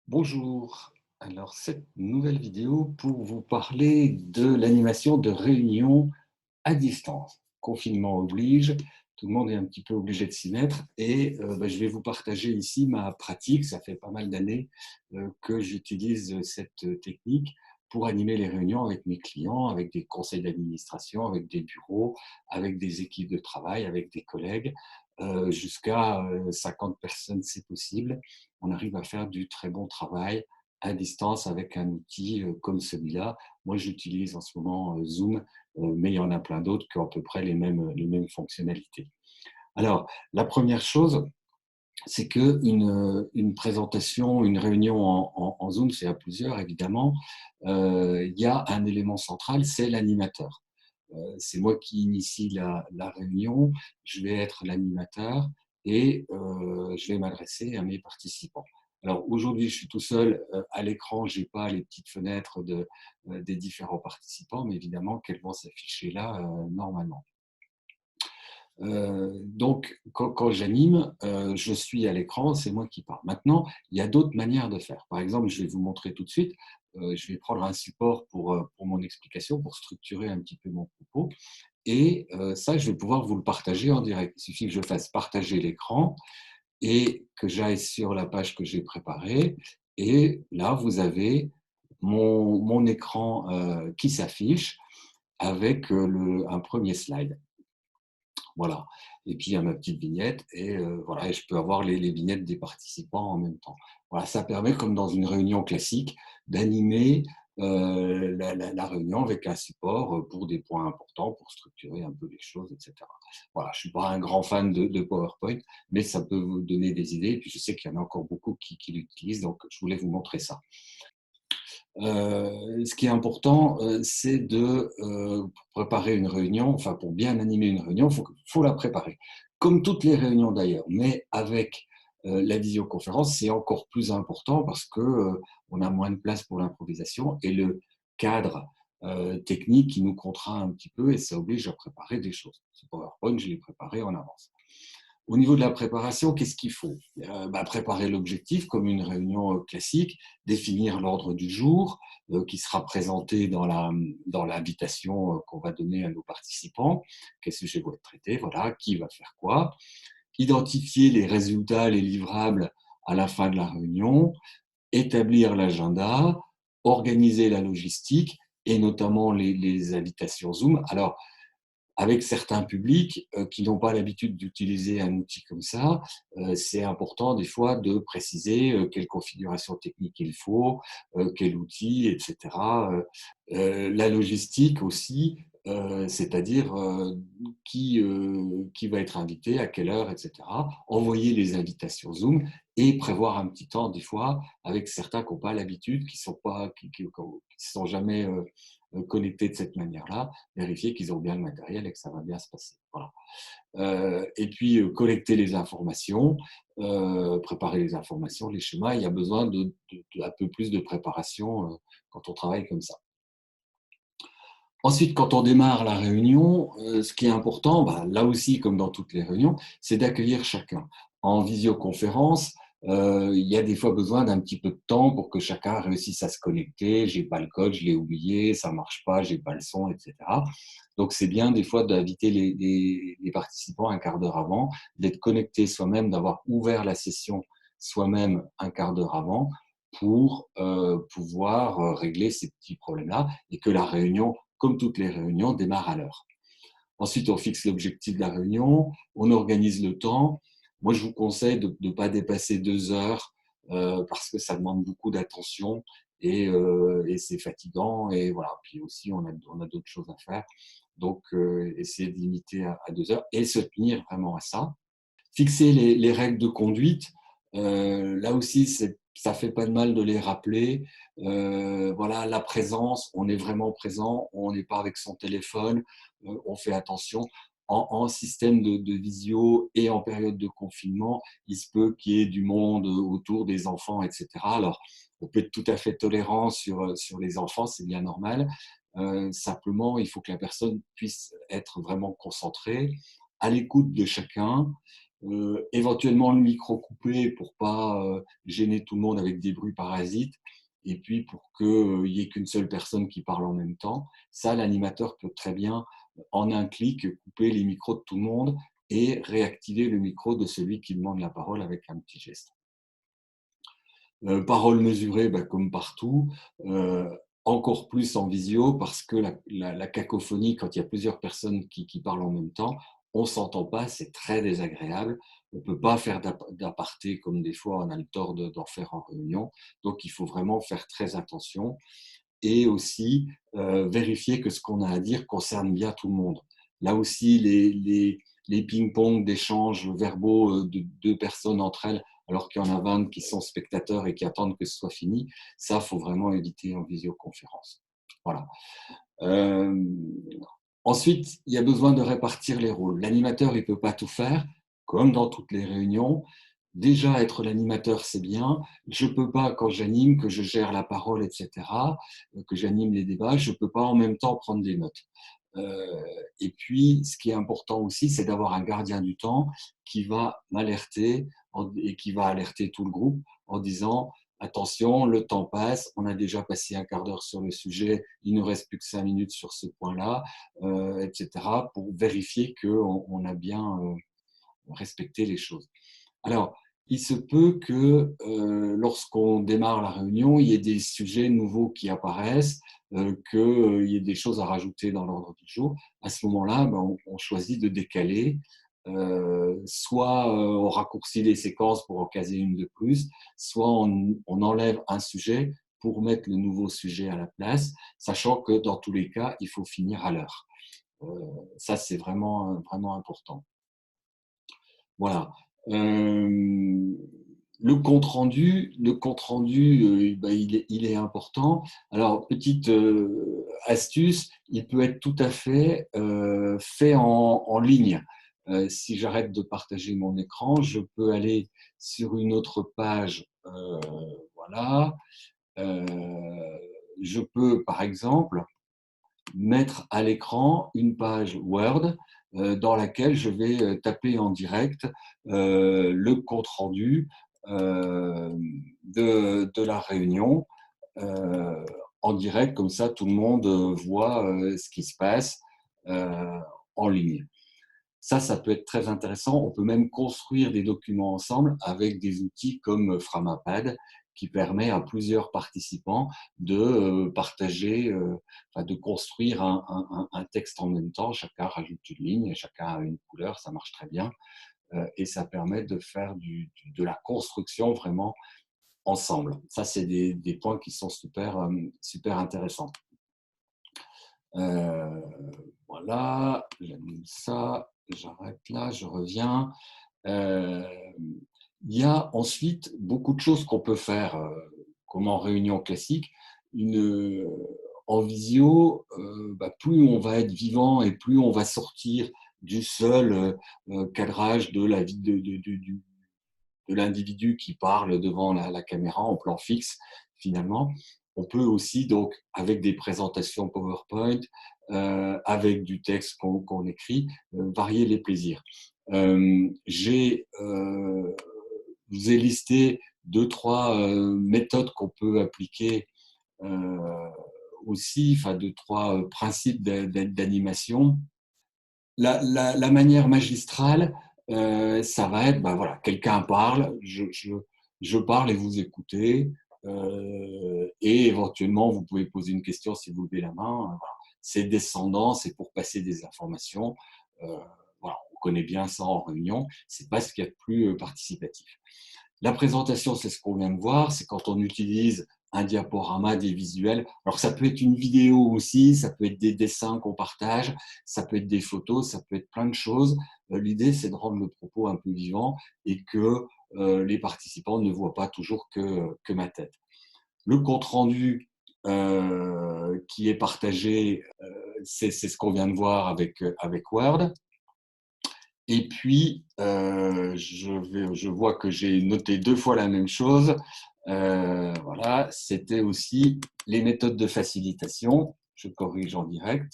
Bonjour, alors cette nouvelle vidéo pour vous parler de l'animation de réunions à distance. Confinement oblige, tout le monde est un petit peu obligé de s'y mettre et je vais vous partager ici ma pratique. Ça fait pas mal d'années que j'utilise cette technique pour animer les réunions avec mes clients, avec des conseils d'administration, avec des bureaux, avec des équipes de travail, avec des collègues. Jusqu'à 50 personnes, c'est possible. On arrive à faire du très bon travail à distance avec un outil comme celui-là. Moi, j'utilise en ce moment Zoom, mais il y en a plein d'autres qui ont à peu près les mêmes fonctionnalités. Alors, la première chose, c'est qu'une présentation, une réunion en Zoom, c'est à plusieurs évidemment, il y a un élément central, c'est l'animateur. C'est moi qui initie la réunion, je vais être l'animateur et je vais m'adresser à mes participants. Alors aujourd'hui, je suis tout seul à l'écran, je n'ai pas les petites fenêtres des différents participants, mais évidemment qu'elles vont s'afficher là normalement. Donc, quand j'anime, je suis à l'écran, c'est moi qui parle. Maintenant, il y a d'autres manières de faire. Par exemple, je vais vous montrer tout de suite. Je vais prendre un support pour mon explication, pour structurer un petit peu mon propos. Et ça, je vais pouvoir vous le partager en direct. Il suffit que je fasse partager l'écran et que j'aille sur la page que j'ai préparée. Et là, vous avez mon écran qui s'affiche avec un premier slide. Voilà. Et puis, il y a ma petite vignette et voilà, et je peux avoir les vignettes des participants en même temps. Voilà, ça permet, comme dans une réunion classique, d'animer la réunion avec un support pour des points importants, pour structurer un peu les choses, etc. Voilà, je ne suis pas un grand fan de PowerPoint, mais ça peut vous donner des idées. Et puis, je sais qu'il y en a encore beaucoup qui l'utilisent, donc je voulais vous montrer ça. Ce qui est important, c'est pour préparer une réunion, enfin pour bien animer une réunion, faut la préparer. Comme toutes les réunions d'ailleurs, mais avec la visioconférence, c'est encore plus important parce que on a moins de place pour l'improvisation et le cadre technique qui nous contraint un petit peu et ça oblige à préparer des choses. Ce PowerPoint, je l'ai préparé en avance. Au niveau de la préparation, qu'est-ce qu'il faut? Préparer l'objectif comme une réunion classique, définir l'ordre du jour qui sera présenté dans l'invitation qu'on va donner à nos participants. Quels sujets vont être traités? Voilà, qui va faire quoi? Identifier les résultats, les livrables à la fin de la réunion, établir l'agenda, organiser la logistique et notamment les invitations Zoom. Alors, avec certains publics qui n'ont pas l'habitude d'utiliser un outil comme ça, c'est important des fois de préciser quelle configuration technique il faut, quel outil, etc. La logistique aussi, c'est-à-dire qui va être invité, à quelle heure, etc. Envoyer les invitations Zoom et prévoir un petit temps des fois avec certains qui n'ont pas l'habitude, qui sont jamais connectés de cette manière-là, vérifier qu'ils ont bien le matériel et que ça va bien se passer. Voilà. Et puis collecter les informations, préparer les informations, les schémas. Il y a besoin un peu plus de préparation quand on travaille comme ça. Ensuite, quand on démarre la réunion, ce qui est important, là aussi, comme dans toutes les réunions, c'est d'accueillir chacun. En visioconférence, il y a des fois besoin d'un petit peu de temps pour que chacun réussisse à se connecter. J'ai pas le code, je l'ai oublié, ça marche pas, j'ai pas le son, etc. Donc, c'est bien des fois d'inviter les participants un quart d'heure avant, d'être connecté soi-même, d'avoir ouvert la session soi-même un quart d'heure avant pour pouvoir régler ces petits problèmes-là et que la réunion, comme toutes les réunions, démarre à l'heure. Ensuite, on fixe l'objectif de la réunion, on organise le temps. Moi, je vous conseille de ne pas dépasser 2 heures parce que ça demande beaucoup d'attention et c'est fatigant. Et voilà. Puis aussi, on a d'autres choses à faire. Donc, essayer de limiter à 2 heures et se tenir vraiment à ça. Fixer les règles de conduite, là aussi, ça fait pas de mal de les rappeler. Voilà, la présence, on est vraiment présent, on n'est pas avec son téléphone, on fait attention. En système de visio et en période de confinement, il se peut qu'il y ait du monde autour des enfants, etc. Alors, on peut être tout à fait tolérant sur les enfants, c'est bien normal. Simplement, il faut que la personne puisse être vraiment concentrée, à l'écoute de chacun, éventuellement le micro coupé pour pas gêner tout le monde avec des bruits parasites, et puis pour qu'il n'y ait qu'une seule personne qui parle en même temps. Ça, l'animateur peut très bien, en un clic, couper les micros de tout le monde et réactiver le micro de celui qui demande la parole avec un petit geste. Parole mesurée, comme partout, encore plus en visio parce que la cacophonie, quand il y a plusieurs personnes qui parlent en même temps, on ne s'entend pas, c'est très désagréable. On ne peut pas faire d'aparté comme des fois on a le tort d'en faire en réunion. Donc il faut vraiment faire très attention et aussi vérifier que ce qu'on a à dire concerne bien tout le monde. Là aussi, les ping-pong d'échanges verbaux de deux personnes entre elles, alors qu'il y en a 20 qui sont spectateurs et qui attendent que ce soit fini, ça, il faut vraiment éviter en visioconférence. Voilà. Euh, Ensuite, il y a besoin de répartir les rôles. L'animateur, il ne peut pas tout faire, comme dans toutes les réunions. Déjà, être l'animateur, c'est bien. Je ne peux pas, quand j'anime, que je gère la parole, etc., que j'anime les débats, je ne peux pas en même temps prendre des notes. Et puis, ce qui est important aussi, c'est d'avoir un gardien du temps qui va m'alerter et qui va alerter tout le groupe en disant attention, le temps passe, on a déjà passé un quart d'heure sur le sujet, il ne reste plus que 5 minutes sur ce point-là, etc., pour vérifier qu'on a bien respecté les choses. Alors, il se peut que lorsqu'on démarre la réunion, il y ait des sujets nouveaux qui apparaissent, qu'il y ait des choses à rajouter dans l'ordre du jour. À ce moment-là, on choisit de décaler. Soit on raccourcit les séquences pour en caser une de plus, soit on enlève un sujet pour mettre le nouveau sujet à la place, sachant que dans tous les cas, il faut finir à l'heure. Ça, c'est vraiment, vraiment important. Voilà. Le compte rendu, il est important. Alors, petite astuce, il peut être tout à fait fait en ligne. Si j'arrête de partager mon écran, je peux aller sur une autre page. Voilà. Euh, je peux, par exemple, mettre à l'écran une page Word dans laquelle je vais taper en direct le compte-rendu de la réunion en direct, comme ça tout le monde voit ce qui se passe en ligne. Ça peut être très intéressant. On peut même construire des documents ensemble avec des outils comme Framapad qui permet à plusieurs participants de partager, de construire un texte en même temps. Chacun rajoute une ligne et chacun a une couleur, ça marche très bien. Et ça permet de faire de la construction vraiment ensemble. Ça, c'est des points qui sont super intéressants. Voilà, j'annule ça, j'arrête là, je reviens. Euh, il y a ensuite beaucoup de choses qu'on peut faire, comme en réunion classique. En visio, plus on va être vivant et plus on va sortir du seul cadrage de la vie de l'individu qui parle devant la caméra en plan fixe, finalement. On peut aussi, donc, avec des présentations PowerPoint, avec du texte qu'on écrit, varier les plaisirs. Je vous ai listé deux, trois méthodes qu'on peut appliquer aussi, enfin deux, trois principes d'animation. La manière magistrale, ça va être, voilà, quelqu'un parle, je parle et vous écoutez, et éventuellement vous pouvez poser une question si vous levez la main. Voilà. C'est descendant, c'est pour passer des informations. Voilà, on connaît bien ça en réunion, c'est pas ce qu'il y a de plus participatif. La présentation, c'est ce qu'on vient de voir, c'est quand on utilise un diaporama, des visuels. Alors ça peut être une vidéo aussi, ça peut être des dessins qu'on partage, ça peut être des photos, ça peut être plein de choses. L'idée, c'est de rendre le propos un peu vivant et que les participants ne voient pas toujours que ma tête. Le compte-rendu qui est partagé, c'est ce qu'on vient de voir avec Word. Et puis, je vois que j'ai noté deux fois la même chose. Voilà, c'était aussi les méthodes de facilitation. Je corrige en direct.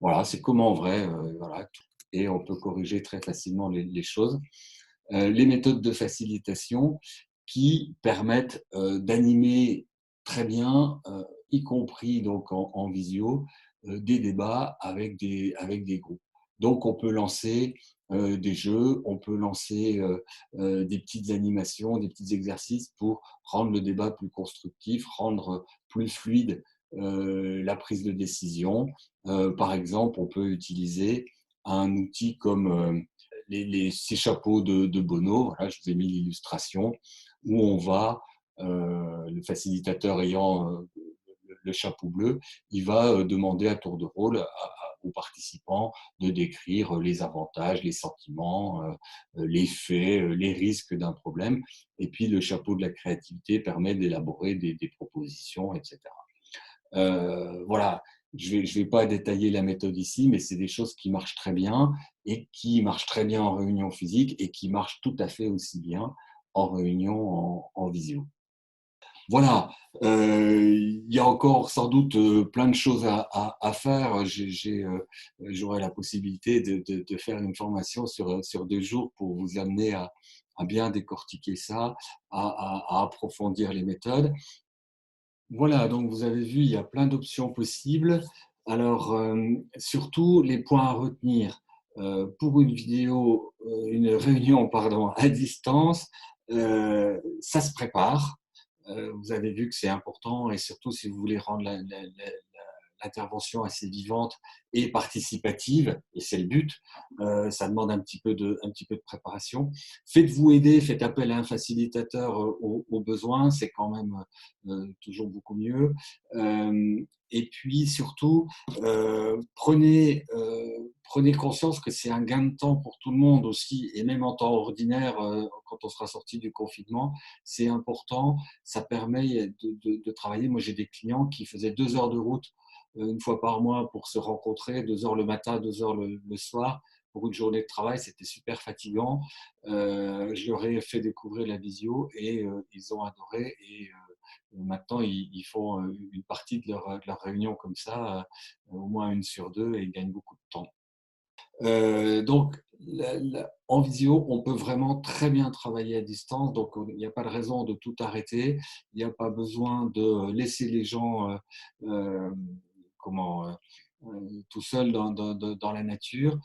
Voilà, c'est comme en vrai. Voilà, et on peut corriger très facilement les choses. les méthodes de facilitation qui permettent d'animer très bien, y compris donc en visio, des débats avec des groupes. Donc on peut lancer des jeux, on peut lancer des petites animations, des petits exercices pour rendre le débat plus constructif, rendre plus fluide la prise de décision. Par exemple, on peut utiliser un outil comme ces chapeaux de Bono. Voilà, je vous ai mis l'illustration où on va, le facilitateur ayant le chapeau bleu, il va demander à tour de rôle aux participants de décrire les avantages, les sentiments, les faits, les risques d'un problème. Et puis le chapeau de la créativité permet d'élaborer des propositions, etc. Voilà, je vais pas détailler la méthode ici, mais c'est des choses qui marchent très bien et qui marchent très bien en réunion physique et qui marchent tout à fait aussi bien en réunion en visio. Voilà, il y a encore sans doute plein de choses à faire. J'aurai la possibilité de faire une formation sur 2 jours pour vous amener à bien décortiquer ça, à approfondir les méthodes. Voilà, donc vous avez vu, il y a plein d'options possibles. Alors, surtout les points à retenir pour une réunion pardon, à distance, ça se prépare. Vous avez vu que c'est important et surtout si vous voulez rendre l'intervention assez vivante et participative, et c'est le but, ça demande un petit peu de préparation. Faites-vous aider, faites appel à un facilitateur au besoin, c'est quand même toujours beaucoup mieux. Et puis surtout, prenez conscience que c'est un gain de temps pour tout le monde aussi, et même en temps ordinaire, quand on sera sorti du confinement, c'est important, ça permet de travailler. Moi, j'ai des clients qui faisaient 2 heures de route une fois par mois pour se rencontrer, 2 heures le matin, 2 heures le soir, pour une journée de travail, c'était super fatigant. Je leur ai fait découvrir la visio et ils ont adoré. Et maintenant, ils font une partie de leur réunion comme ça, au moins une sur deux, et ils gagnent beaucoup de temps. Donc, en visio, on peut vraiment très bien travailler à distance, donc il n'y a pas de raison de tout arrêter, il n'y a pas besoin de laisser les gens euh, comment, tout seuls dans la nature,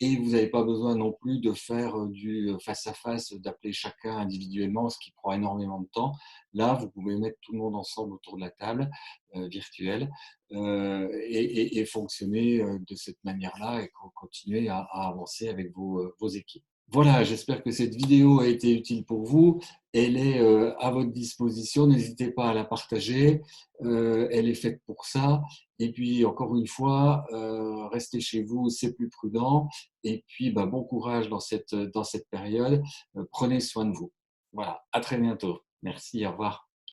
et vous n'avez pas besoin non plus de faire du face-à-face, d'appeler chacun individuellement, ce qui prend énormément de temps. Là, vous pouvez mettre tout le monde ensemble autour de la table virtuelle et fonctionner de cette manière-là et continuer à avancer avec vos équipes. Voilà, j'espère que cette vidéo a été utile pour vous. Elle est à votre disposition, n'hésitez pas à la partager. Elle est faite pour ça. Et puis, encore une fois, restez chez vous, c'est plus prudent. Et puis, bah, bon courage dans cette période. Prenez soin de vous. Voilà, à très bientôt. Merci, au revoir.